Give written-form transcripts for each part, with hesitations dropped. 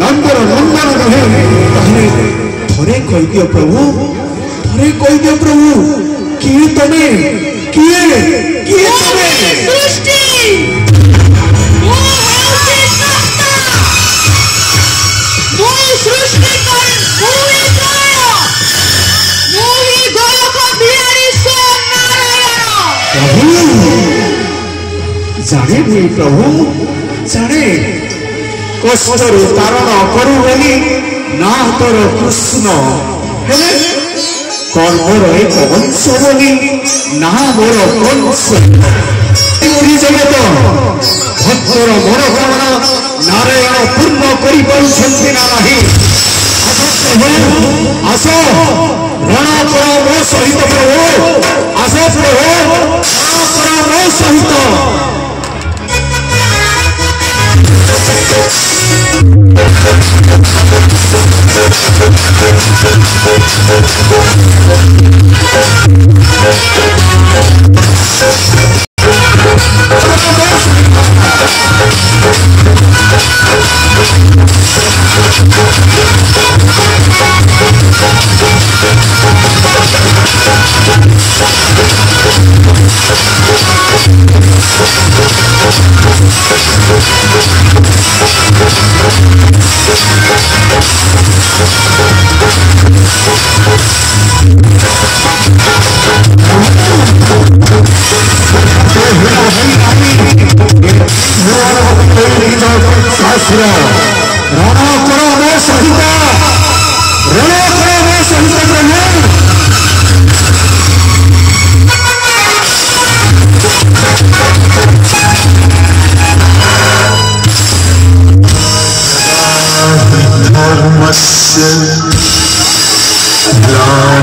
another नंदन रहे ताहले थरे कह दियो प्रभु थरे कह दियो प्रभु किए तमे किए किए तमे सृष्टि वो हेउसी सत्ता वो सृष्टि कर भूमि त्रय वो ही गोलोक बिहारी स्वयं नारायण प्रभु जाने भी प्रभु जाने कष्टर तारण करू बोली ना तोर कृष्ण कर्मर एक वंश बोली ना मोर कंस जगत भक्तर मनोकामना नारायण पूर्ण कर आस रण कर मो सहित प्रभु आस प्रभु रण कर मो सहित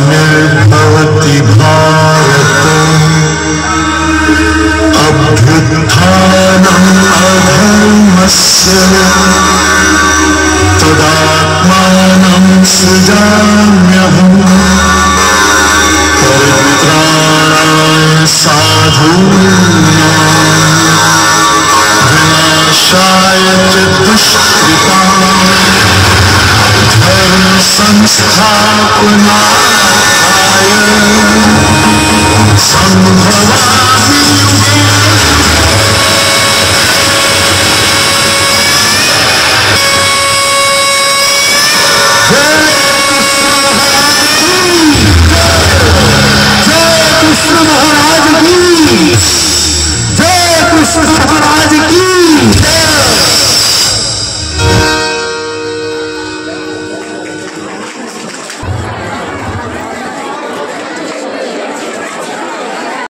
ग्लानिर्भवति भारत अभ्युत्थानम् अधर्मस्य तदात्मानं सृजाम्यहम् परित्राणाय साधूनां विनाशाय च दुष्कृताम् धर्म संस्थापनार्थाय संभवामि युगे